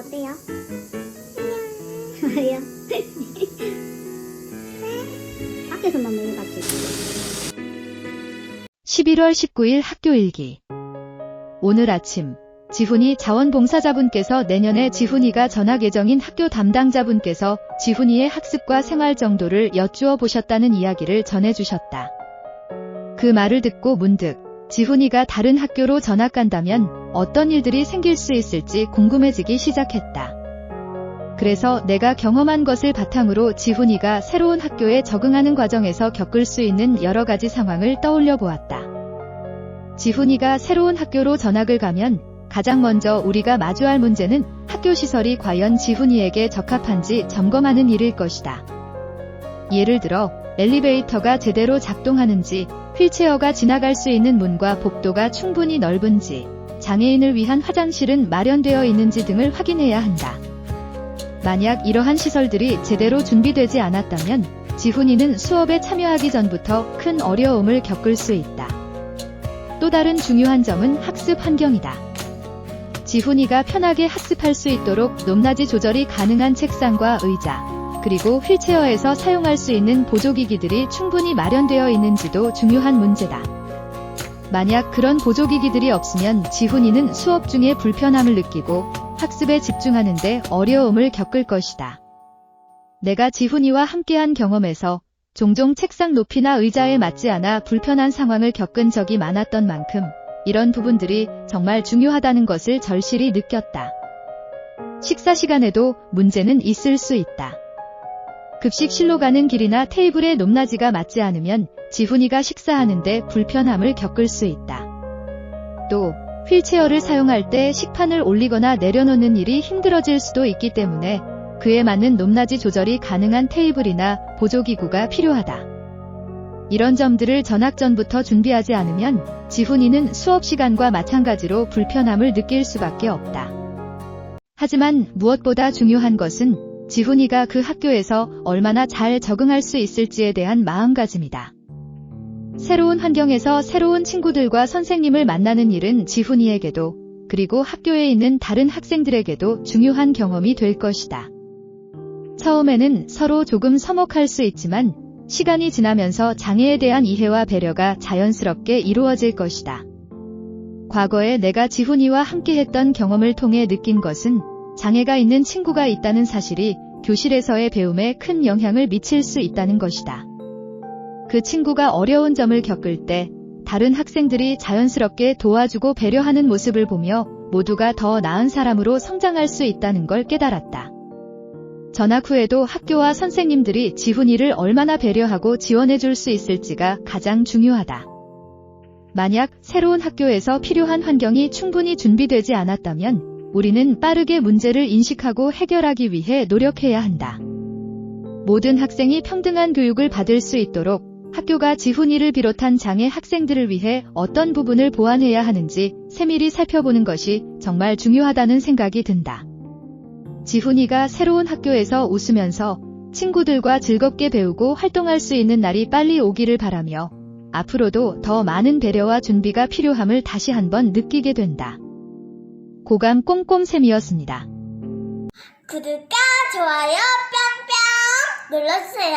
어때요? 안녕. 밖에서만 매일 같이. 11월 19일 학교 일기. 오늘 아침 지훈이 자원봉사자분께서 내년에 지훈이가 전학 예정인 학교 담당자분께서 지훈이의 학습과 생활 정도를 여쭈어 보셨다는 이야기를 전해주셨다. 그 말을 듣고 문득 지훈이가 다른 학교로 전학 간다면 어떤 일들이 생길 수 있을지 궁금해지기 시작했다. 그래서 내가 경험한 것을 바탕으로 지훈이가 새로운 학교에 적응하는 과정에서 겪을 수 있는 여러 가지 상황을 떠올려 보았다. 지훈이가 새로운 학교로 전학을 가면 가장 먼저 우리가 마주할 문제는 학교 시설이 과연 지훈이에게 적합한지 점검하는 일일 것이다. 예를 들어 엘리베이터가 제대로 작동하는지, 휠체어가 지나갈 수 있는 문과 복도가 충분히 넓은지, 장애인을 위한 화장실은 마련되어 있는지 등을 확인해야 한다. 만약 이러한 시설들이 제대로 준비되지 않았다면 지훈이는 수업에 참여하기 전부터 큰 어려움을 겪을 수 있다. 또 다른 중요한 점은 학습 환경이다. 지훈이가 편하게 학습할 수 있도록 높낮이 조절이 가능한 책상과 의자, 그리고 휠체어에서 사용할 수 있는 보조기기들이 충분히 마련되어 있는지도 중요한 문제다. 만약 그런 보조기기들이 없으면 지훈이는 수업 중에 불편함을 느끼고 학습에 집중하는데 어려움을 겪을 것이다. 내가 지훈이와 함께한 경험에서 종종 책상 높이나 의자에 맞지 않아 불편한 상황을 겪은 적이 많았던 만큼 이런 부분들이 정말 중요하다는 것을 절실히 느꼈다. 식사 시간에도 문제는 있을 수 있다. 급식실로 가는 길이나 테이블의 높낮이가 맞지 않으면 지훈이가 식사하는데 불편함을 겪을 수 있다. 또 휠체어를 사용할 때 식판을 올리거나 내려놓는 일이 힘들어질 수도 있기 때문에 그에 맞는 높낮이 조절이 가능한 테이블이나 보조기구가 필요하다. 이런 점들을 전학 전부터 준비하지 않으면 지훈이는 수업 시간과 마찬가지로 불편함을 느낄 수밖에 없다. 하지만 무엇보다 중요한 것은 지훈이가 그 학교에서 얼마나 잘 적응할 수 있을지에 대한 마음가짐이다. 새로운 환경에서 새로운 친구들과 선생님을 만나는 일은 지훈이에게도 그리고 학교에 있는 다른 학생들에게도 중요한 경험이 될 것이다. 처음에는 서로 조금 서먹할 수 있지만 시간이 지나면서 장애에 대한 이해와 배려가 자연스럽게 이루어질 것이다. 과거에 내가 지훈이와 함께했던 경험을 통해 느낀 것은 장애가 있는 친구가 있다는 사실이 교실에서의 배움에 큰 영향을 미칠 수 있다는 것이다. 그 친구가 어려운 점을 겪을 때 다른 학생들이 자연스럽게 도와주고 배려하는 모습을 보며 모두가 더 나은 사람으로 성장할 수 있다는 걸 깨달았다. 전학 후에도 학교와 선생님들이 지훈이를 얼마나 배려하고 지원해 줄 수 있을지가 가장 중요하다. 만약 새로운 학교에서 필요한 환경이 충분히 준비되지 않았다면 우리는 빠르게 문제를 인식하고 해결하기 위해 노력해야 한다. 모든 학생이 평등한 교육을 받을 수 있도록 학교가 지훈이를 비롯한 장애 학생들을 위해 어떤 부분을 보완해야 하는지 세밀히 살펴보는 것이 정말 중요하다는 생각이 든다. 지훈이가 새로운 학교에서 웃으면서 친구들과 즐겁게 배우고 활동할 수 있는 날이 빨리 오기를 바라며 앞으로도 더 많은 배려와 준비가 필요함을 다시 한번 느끼게 된다. 고감 꼼꼼샘이었습니다. 구독과 좋아요 뿅뿅 눌러주세요.